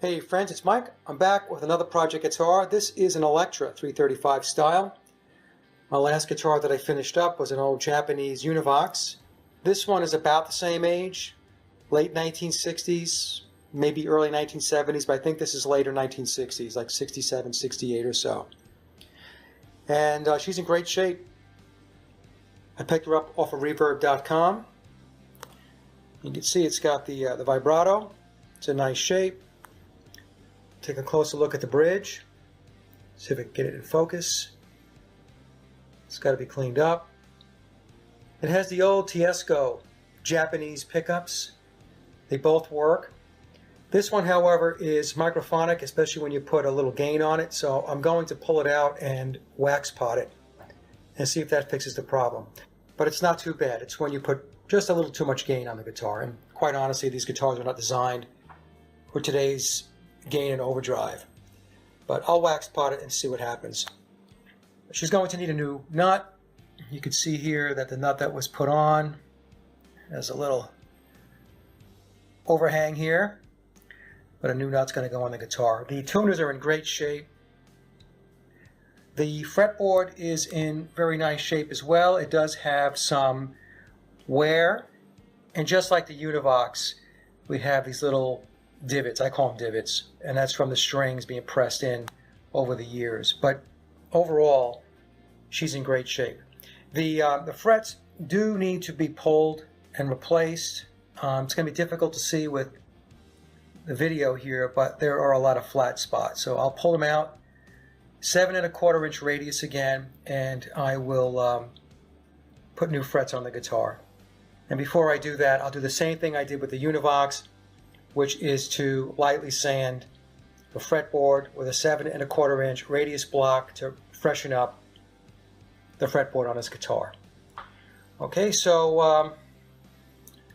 Hey friends, it's Mike. I'm back with another project guitar. This is an Electra 335 style. My last guitar that I finished up was an old Japanese Univox. This one is about the same age, late 1960s, maybe early 1970s, but I think this is later 1960s, like 67, 68 or so. And she's in great shape. I picked her up off of reverb.com. You can see it's got the vibrato. It's a nice shape. Take a closer look at the bridge. See if I can get it in focus. It's got to be cleaned up. It has the old Tiesco Japanese pickups. They both work. This one, however, is microphonic, especially when you put a little gain on it. So I'm going to pull it out and wax pot it and see if that fixes the problem. But it's not too bad. It's when you put just a little too much gain on the guitar. And quite honestly, these guitars are not designed for today's gain and overdrive. But I'll wax pot it and see what happens. She's going to need a new nut. You can see here that the nut that was put on has a little overhang here, but a new nut's going to go on the guitar. The tuners are in great shape. The fretboard is in very nice shape as well. It does have some wear, and just like the Univox, we have these little divots. I call them divots, and that's from the strings being pressed in over the years. But overall, she's in great shape. The frets do need to be pulled and replaced. It's going to be difficult to see with the video here, but there are a lot of flat spots. So I'll pull them out. 7 1/4 inch radius again, and I will put new frets on the guitar. And before I do that, I'll do the same thing I did with the Univox, which is to lightly sand the fretboard with a 7 1/4 inch radius block to freshen up the fretboard on this guitar. Okay, so a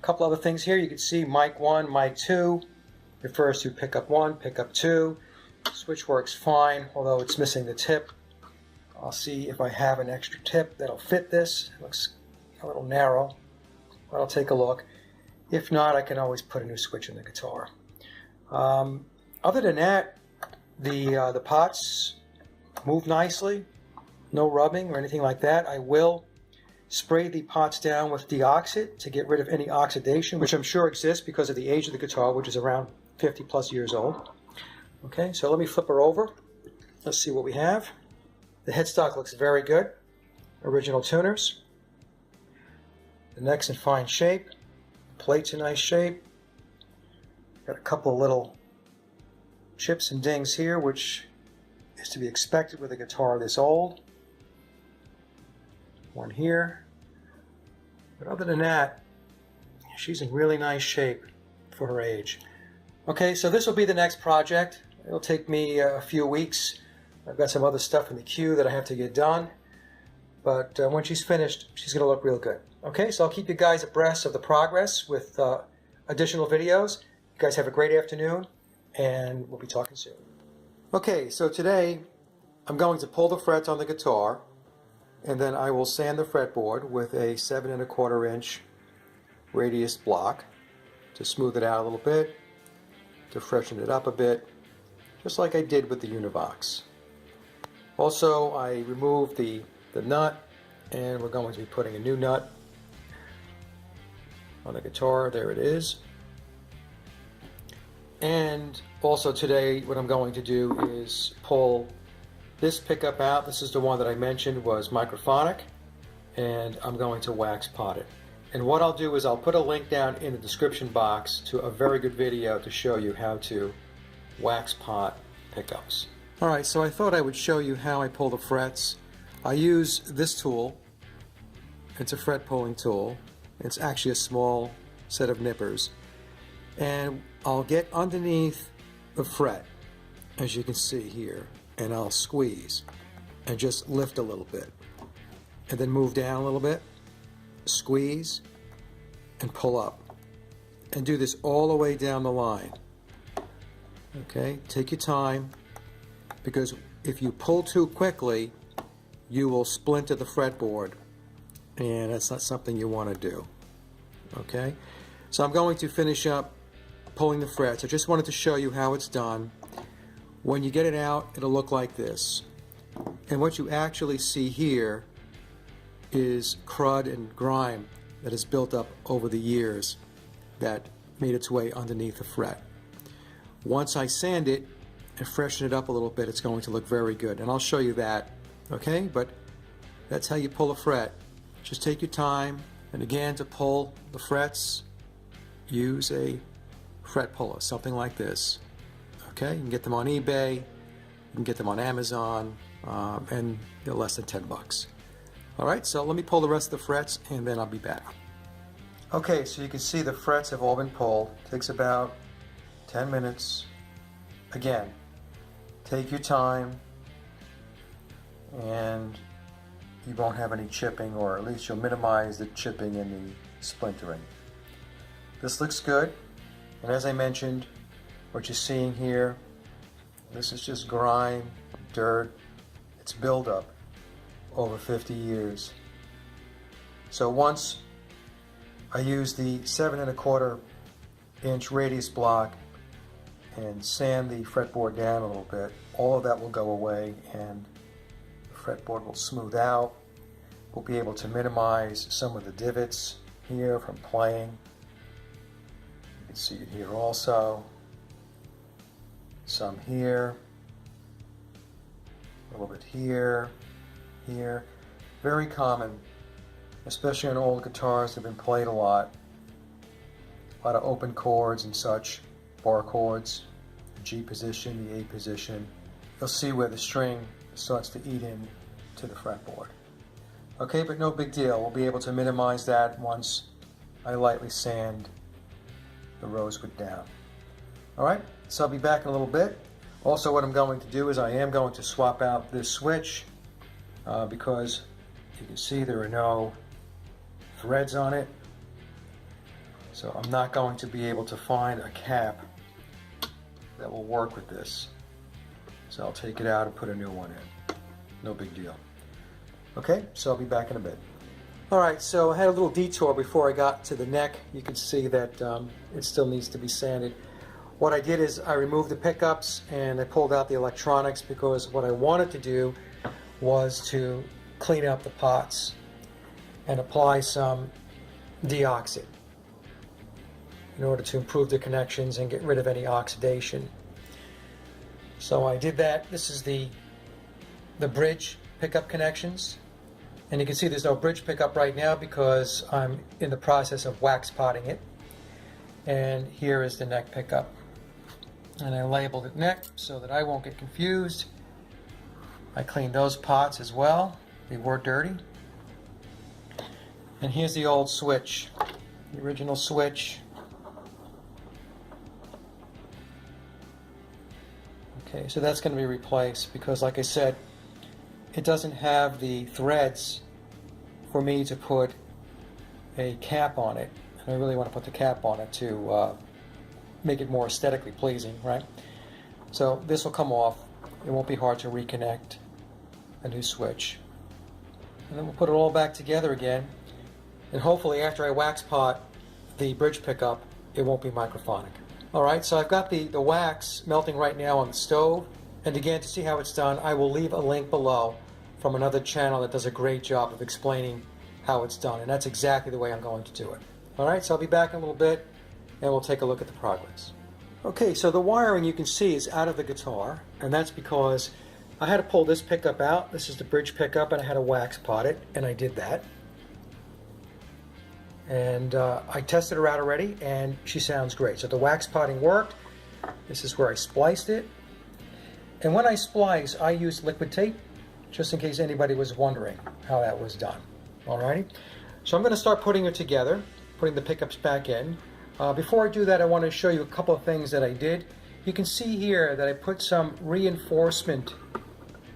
couple other things here. You can see mic 1, mic 2 refers to pickup 1, pickup 2. Switch works fine, although it's missing the tip. I'll see if I have an extra tip that'll fit this. It looks a little narrow, but I'll take a look. If not, I can always put a new switch in the guitar. Other than that, the pots move nicely. No rubbing or anything like that. I will spray the pots down with deoxit to get rid of any oxidation, which I'm sure exists because of the age of the guitar, which is around 50 plus years old. Okay, so let me flip her over. Let's see what we have. The headstock looks very good. Original tuners. The neck's in fine shape. Plate's in nice shape. Got a couple of little chips and dings here, which is to be expected with a guitar this old. One here. But other than that, she's in really nice shape for her age. Okay, so this will be the next project. It'll take me a few weeks. I've got some other stuff in the queue that I have to get done. But when she's finished, she's going to look real good. Okay, so I'll keep you guys abreast of the progress with additional videos. You guys have a great afternoon, and we'll be talking soon. Okay, so today I'm going to pull the frets on the guitar, and then I will sand the fretboard with a 7 1/4 inch radius block to smooth it out a little bit, to freshen it up a bit, just like I did with the Univox. Also, I removed the nut, and we're going to be putting a new nut on the guitar. There it is. And also today, what I'm going to do is pull this pickup out. This is the one that I mentioned was microphonic, and I'm going to wax pot it. And what I'll do is I'll put a link down in the description box to a very good video to show you how to wax pot pickups. Alright, so I thought I would show you how I pull the frets. I use this tool. It's a fret pulling tool. It's actually a small set of nippers. And I'll get underneath the fret, as you can see here, and I'll squeeze and just lift a little bit. And then move down a little bit, squeeze, and pull up. And do this all the way down the line. Okay, take your time, because if you pull too quickly, you will splinter the fretboard, and that's not something you want to do. Okay, so I'm going to finish up pulling the frets. I just wanted to show you how it's done. When you get it out, it'll look like this. And what you actually see here is crud and grime that has built up over the years that made its way underneath the fret. Once I sand it and freshen it up a little bit, it's going to look very good. And I'll show you that, okay? But that's how you pull a fret. Just take your time. And again, to pull the frets, use a fret puller, something like this. Okay, you can get them on eBay, you can get them on Amazon, and they're less than 10 bucks. All right, so let me pull the rest of the frets and then I'll be back. Okay, so you can see the frets have all been pulled. It takes about 10 minutes. Again, take your time and you won't have any chipping, or at least you'll minimize the chipping and the splintering. This looks good, and as I mentioned, what you're seeing here, this is just grime, dirt, it's buildup over 50 years. So once I use the 7 1/4 inch radius block and sand the fretboard down a little bit, all of that will go away and the fretboard will smooth out. We'll be able to minimize some of the divots here from playing. You can see it here also. Some here, a little bit here, here. Very common, especially on old guitars that have been played a lot. A lot of open chords and such, bar chords, the G position, the A position. You'll see where the string starts to eat in to the fretboard. Okay, but no big deal. We'll be able to minimize that once I lightly sand the rosewood down. All right, so I'll be back in a little bit. Also, what I'm going to do is I am going to swap out this switch because you can see there are no threads on it. So I'm not going to be able to find a cap that will work with this. So I'll take it out and put a new one in. No big deal. Okay, so I'll be back in a bit. All right, so I had a little detour before I got to the neck. You can see that it still needs to be sanded. What I did is I removed the pickups and I pulled out the electronics because what I wanted to do was to clean up the pots and apply some deoxit in order to improve the connections and get rid of any oxidation. So I did that. This is the bridge pickup connections. And you can see there's no bridge pickup right now because I'm in the process of wax potting it. And here is the neck pickup. And I labeled it neck so that I won't get confused. I cleaned those pots as well. They were dirty. And here's the old switch, the original switch. Okay, so that's going to be replaced because, like I said, it doesn't have the threads for me to put a cap on it. And I really want to put the cap on it to make it more aesthetically pleasing, right? So this will come off. It won't be hard to reconnect a new switch. And then we'll put it all back together again. And hopefully after I wax pot the bridge pickup, it won't be microphonic. All right, so I've got the wax melting right now on the stove. And again, to see how it's done, I will leave a link below from another channel that does a great job of explaining how it's done. And that's exactly the way I'm going to do it. All right, so I'll be back in a little bit and we'll take a look at the progress. Okay, so the wiring you can see is out of the guitar, and that's because I had to pull this pickup out. This is the bridge pickup, and I had to wax pot it, and I did that. And I tested her out already, and she sounds great. So the wax potting worked. This is where I spliced it. And when I splice, I use liquid tape, just in case anybody was wondering how that was done. Alrighty? So I'm going to start putting it together, putting the pickups back in. Before I do that, I want to show you a couple of things that I did. You can see here that I put some reinforcement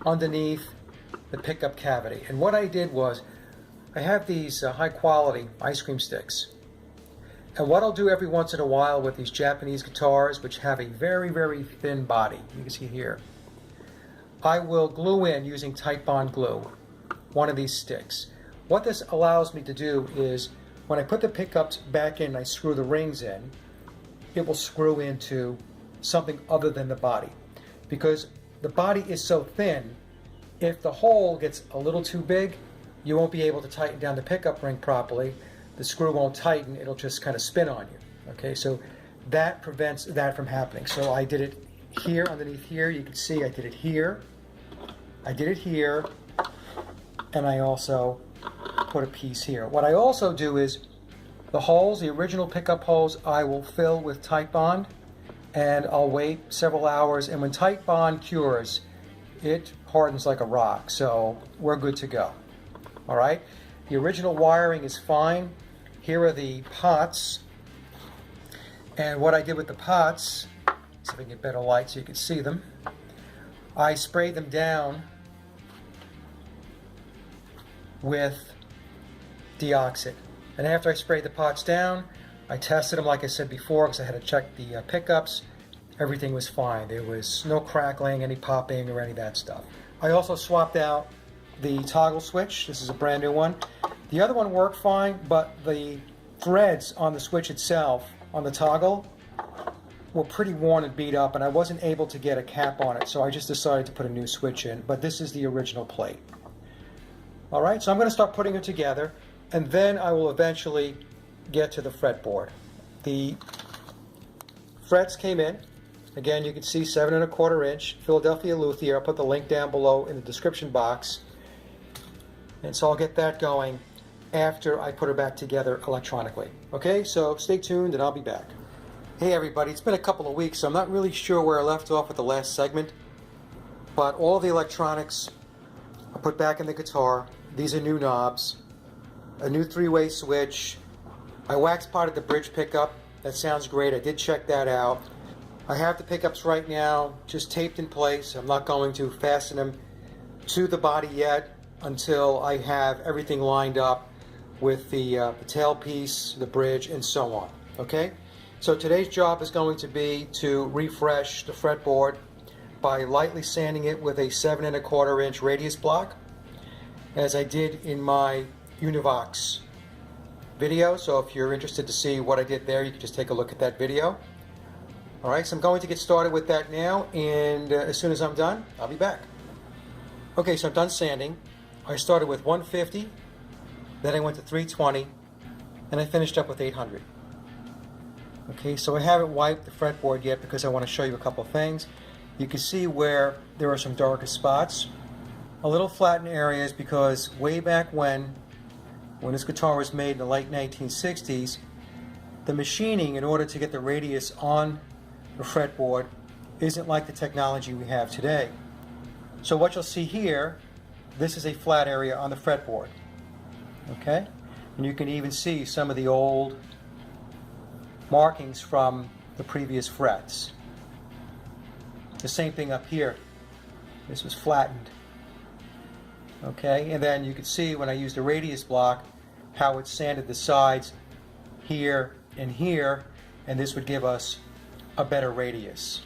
underneath the pickup cavity. And what I did was, I have these high-quality ice cream sticks. And what I'll do every once in a while with these Japanese guitars, which have a very, very thin body, you can see here, I will glue in using tight bond glue one of these sticks. What this allows me to do is, when I put the pickups back in, I screw the rings in, it will screw into something other than the body. Because the body is so thin, if the hole gets a little too big, you won't be able to tighten down the pickup ring properly. The screw won't tighten, it'll just kind of spin on you. Okay, so that prevents that from happening. So I did it here, underneath here. You can see I did it here. I did it here. And I also put a piece here. What I also do is the holes, the original pickup holes, I will fill with Titebond, and I'll wait several hours, and when Titebond cures, it hardens like a rock, so we're good to go. All right, the original wiring is fine. Here are the pots, and what I did with the pots, see if I can get better light so you can see them, I sprayed them down with deoxit. And after I sprayed the pots down, I tested them like I said before, because I had to check the pickups. Everything was fine. There was no crackling, any popping, or any of that stuff. I also swapped out the toggle switch. This is a brand new one. The other one worked fine, but the threads on the switch itself, on the toggle, were pretty worn and beat up, and I wasn't able to get a cap on it, so I just decided to put a new switch in. But this is the original plate. All right, so I'm going to start putting it together, and then I will eventually get to the fretboard. The frets came in. Again, you can see 7 1/4 inch Philadelphia luthier. I'll put the link down below in the description box. And so I'll get that going after I put her back together electronically. Okay, so stay tuned and I'll be back. Hey everybody, it's been a couple of weeks, so I'm not really sure where I left off with the last segment, but all the electronics I put back in the guitar. These are new knobs, a new 3-way switch. I wax potted the bridge pickup. That sounds great. I did check that out. I have the pickups right now just taped in place. I'm not going to fasten them to the body yet until I have everything lined up with the tailpiece, the bridge, and so on. Okay? So today's job is going to be to refresh the fretboard by lightly sanding it with a 7 1/4 inch radius block, as I did in my Univox video. So if you're interested to see what I did there, you can just take a look at that video. All right, so I'm going to get started with that now, and as soon as I'm done, I'll be back. Okay, so I'm done sanding. I started with 150, then I went to 320, and I finished up with 800. Okay, so I haven't wiped the fretboard yet because I want to show you a couple of things. You can see where there are some darker spots, a little flattened areas, because way back when this guitar was made in the late 1960s, the machining in order to get the radius on the fretboard isn't like the technology we have today. So what you'll see here, this is a flat area on the fretboard. Okay? And you can even see some of the old markings from the previous frets. The same thing up here. This was flattened. Okay, and then you can see when I used the radius block how it sanded the sides here and here, and this would give us a better radius.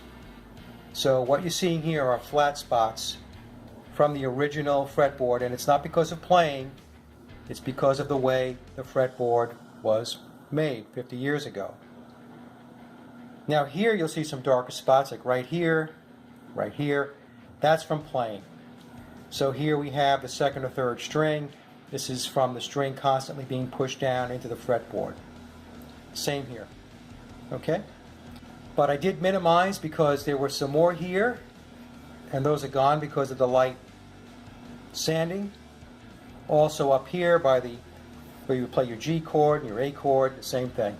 So what you're seeing here are flat spots from the original fretboard, and it's not because of playing, it's because of the way the fretboard was made 50 years ago. Now here you'll see some darker spots, like right here, right here. That's from playing. So here we have the 2nd or 3rd string. This is from the string constantly being pushed down into the fretboard. Same here. Okay? But I did minimize because there were some more here, and those are gone because of the light sanding. Also up here by the where you play your G chord and your A chord, the same thing.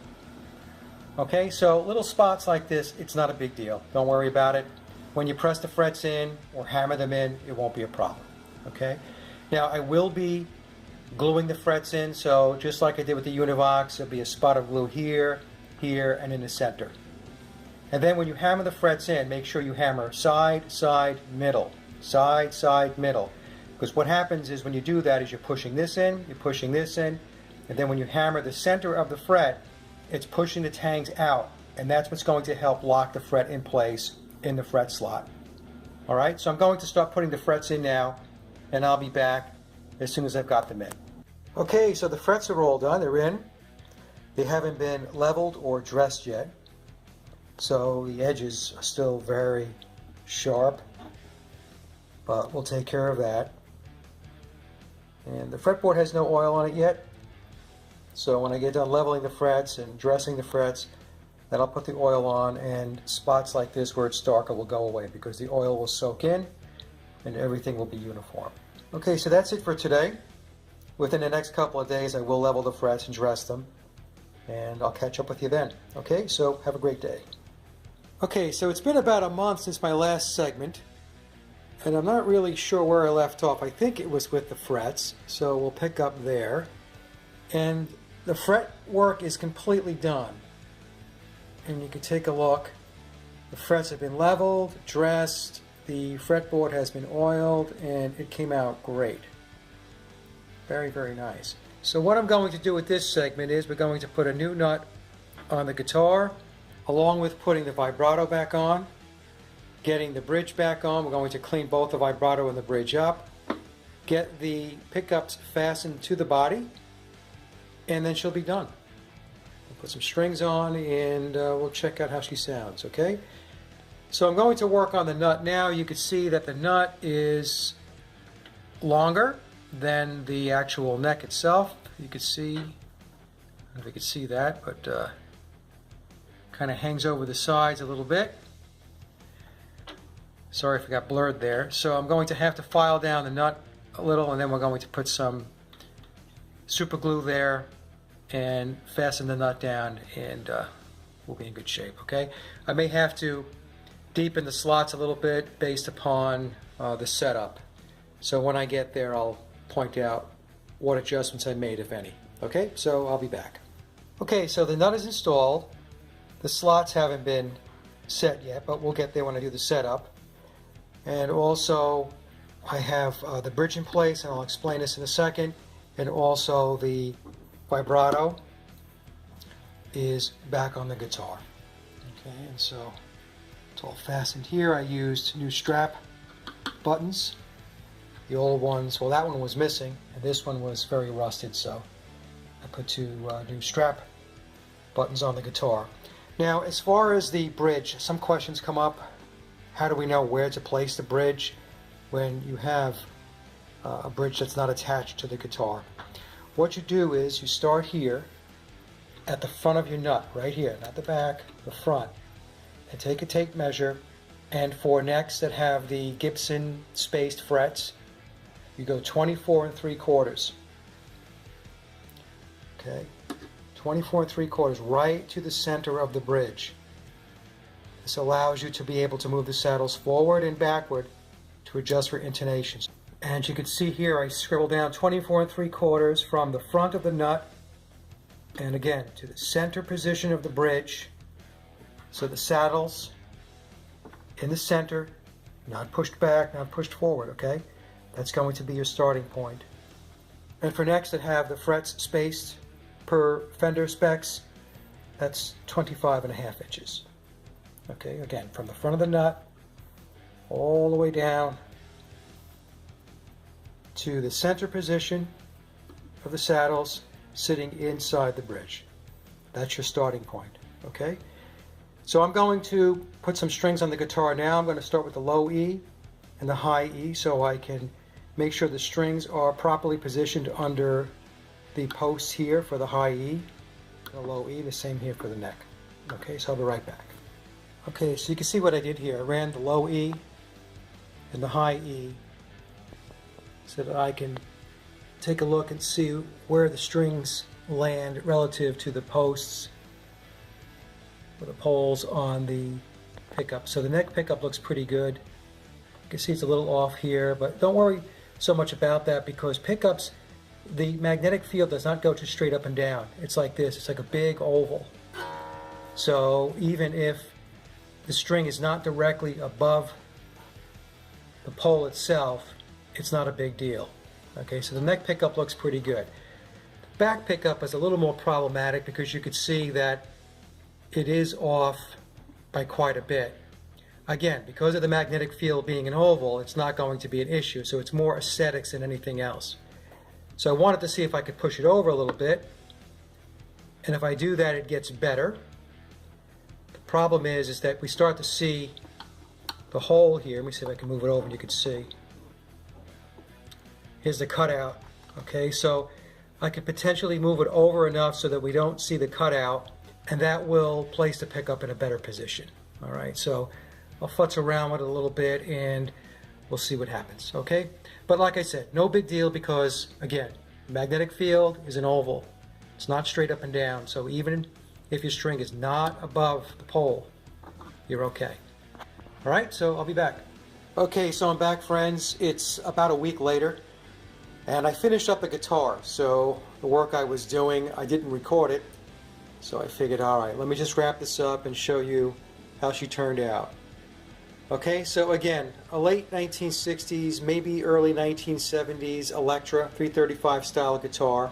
Okay, so little spots like this, it's not a big deal. Don't worry about it. When you press the frets in or hammer them in, it won't be a problem. Okay? Now I will be gluing the frets in, so just like I did with the Univox, there'll be a spot of glue here, here, and in the center. And then when you hammer the frets in, make sure you hammer side, side, middle, side, side, middle. Because what happens is when you do that is you're pushing this in, you're pushing this in, and then when you hammer the center of the fret, it's pushing the tangs out, and that's what's going to help lock the fret in place in the fret slot. All right, so I'm going to start putting the frets in now, and I'll be back as soon as I've got them in. Okay, so the frets are all done, they're in. They haven't been leveled or dressed yet. so the edges are still very sharp, but we'll take care of that. And the fretboard has no oil on it yet, so when I get done leveling the frets and dressing the frets, then I'll put the oil on, and spots like this where it's darker will go away because the oil will soak in and everything will be uniform. Okay, so that's it for today. Within the next couple of days I will level the frets and dress them, and I'll catch up with you then. Okay, so have a great day. Okay, so it's been about a month since my last segment, and I'm not really sure where I left off. I think it was with the frets, so we'll pick up there. And the fret work is completely done. And you can take a look. The frets have been leveled, dressed, the fretboard has been oiled, and it came out great. Very, very nice. So what I'm going to do with this segment is we're going to put a new nut on the guitar, along with putting the vibrato back on, getting the bridge back on. We're going to clean both the vibrato and the bridge up, get the pickups fastened to the body, and then she'll be done. We'll put some strings on and we'll check out how she sounds, okay? So I'm going to work on the nut now. You can see that the nut is longer than the actual neck itself. You can see, I don't know if you can see that, but kind of hangs over the sides a little bit. Sorry if it got blurred there. So I'm going to have to file down the nut a little, and then we're going to put some super glue there and fasten the nut down, and we'll be in good shape, okay? I may have to deepen the slots a little bit based upon the setup. So when I get there, I'll point out what adjustments I made, if any. Okay, so I'll be back. Okay, so the nut is installed. The slots haven't been set yet, but we'll get there when I do the setup. And also, I have the bridge in place, and I'll explain this in a second. And also the vibrato is back on the guitar. Okay, and so it's all fastened here. I used new strap buttons. The old ones, well, that one was missing, and this one was very rusted, so I put two new strap buttons on the guitar. Now, as far as the bridge, some questions come up. How do we know where to place the bridge when you have a bridge that's not attached to the guitar? What you do is you start here at the front of your nut, right here, not the back, the front, and take a tape measure, and for necks that have the Gibson spaced frets, you go 24 3/4. Okay, 24 3/4 right to the center of the bridge. This allows you to be able to move the saddles forward and backward to adjust for intonations. And you can see here I scribbled down 24 3/4 from the front of the nut, and again to the center position of the bridge, so the saddles in the center, not pushed back, not pushed forward, okay? That's going to be your starting point. And for necks that have the frets spaced per Fender specs, that's 25.5 inches. Okay, again, from the front of the nut all the way down to the center position of the saddles sitting inside the bridge. That's your starting point, okay? So I'm going to put some strings on the guitar now. I'm going to start with the low E and the high E so I can make sure the strings are properly positioned under the posts here for the high E, the low E, the same here for the neck. Okay, so I'll be right back. Okay, so you can see what I did here. I ran the low E and the high E so that I can take a look and see where the strings land relative to the posts or the poles on the pickup. So the neck pickup looks pretty good. You can see it's a little off here, but don't worry so much about that because pickups, the magnetic field does not go just straight up and down. It's like this. It's like a big oval. So even if the string is not directly above the pole itself, it's not a big deal. Okay, so the neck pickup looks pretty good. The back pickup is a little more problematic because you could see that it is off by quite a bit. Again, because of the magnetic field being an oval, it's not going to be an issue, so it's more aesthetics than anything else. So I wanted to see if I could push it over a little bit, and if I do that, it gets better. The problem is that we start to see the hole here. Let me see if I can move it over and you can see. Here's the cutout. Okay, so I could potentially move it over enough so that we don't see the cutout, and that will place the pickup in a better position. All right, so I'll futz around with it a little bit and we'll see what happens, okay? But like I said, no big deal because, again, magnetic field is an oval. It's not straight up and down, so even if your string is not above the pole, you're okay. All right, so I'll be back. Okay, so I'm back, friends. It's about a week later, and I finished up the guitar. So the work I was doing, I didn't record it, so I figured, all right, let me just wrap this up and show you how she turned out. Okay, so again, a late 1960s, maybe early 1970s Electra 335 style guitar,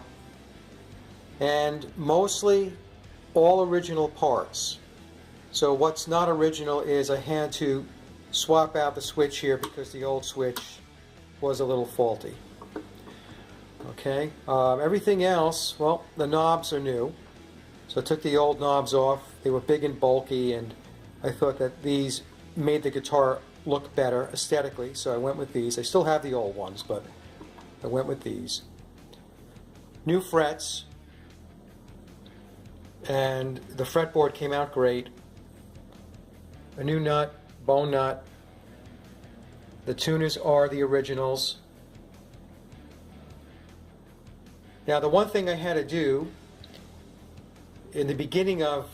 and mostly all original parts. So what's not original is I had to swap out the switch here because the old switch was a little faulty. Okay, everything else, well, the knobs are new. So I took the old knobs off. They were big and bulky, and I thought that these made the guitar look better aesthetically, so I went with these. I still have the old ones, but I went with these. New frets, and the fretboard came out great. A new nut, bone nut. The tuners are the originals. Now the one thing I had to do in the beginning of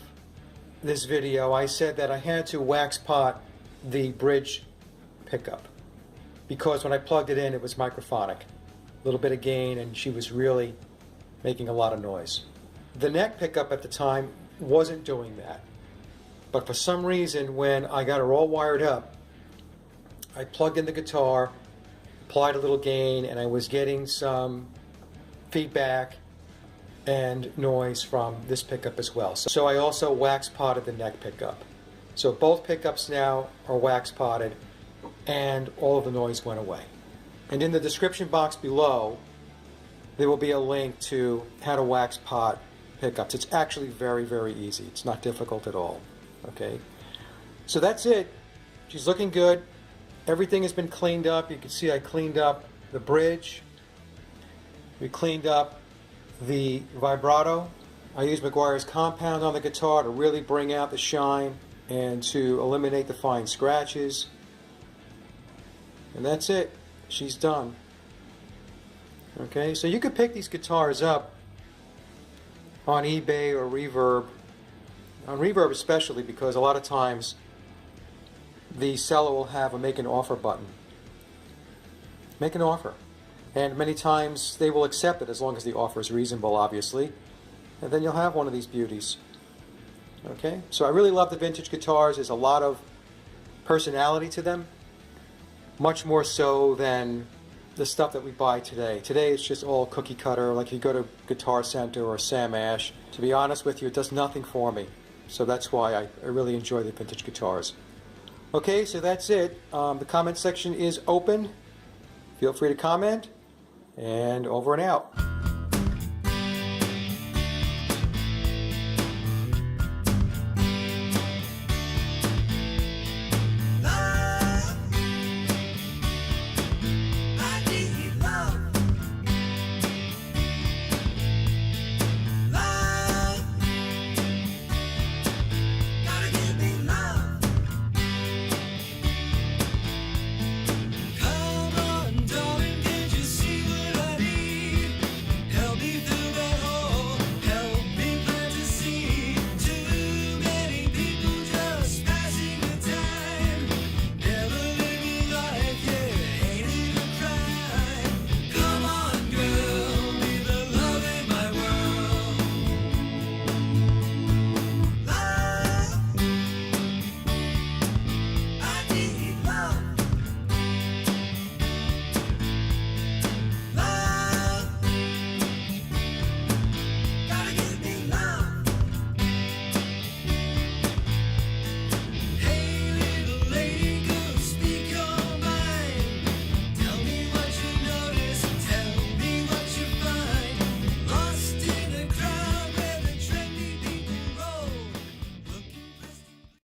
this video, I said that I had to wax pot the bridge pickup because when I plugged it in, it was microphonic. A little bit of gain, and she was really making a lot of noise. The neck pickup at the time wasn't doing that, but for some reason when I got her all wired up, I plugged in the guitar, applied a little gain, and I was getting some feedback and noise from this pickup as well. So I also wax potted the neck pickup. So both pickups now are wax potted and all of the noise went away. And in the description box below, there will be a link to how to wax pot pickups. It's actually very, very easy. It's not difficult at all. Okay, so that's it. She's looking good. Everything has been cleaned up. You can see I cleaned up the bridge. We cleaned up the vibrato. I used McGuire's compound on the guitar to really bring out the shine and to eliminate the fine scratches. And that's it. She's done. Okay, so you could pick these guitars up on eBay or Reverb. On Reverb especially, because a lot of times the seller will have a make an offer button. Make an offer. And many times they will accept it as long as the offer is reasonable, obviously. And then you'll have one of these beauties. Okay, so I really love the vintage guitars. There's a lot of personality to them, much more so than the stuff that we buy today. Today it's just all cookie cutter, like you go to Guitar Center or Sam Ash. To be honest with you, it does nothing for me. So that's why I really enjoy the vintage guitars. Okay, so that's it. The comment section is open. Feel free to comment, and over and out.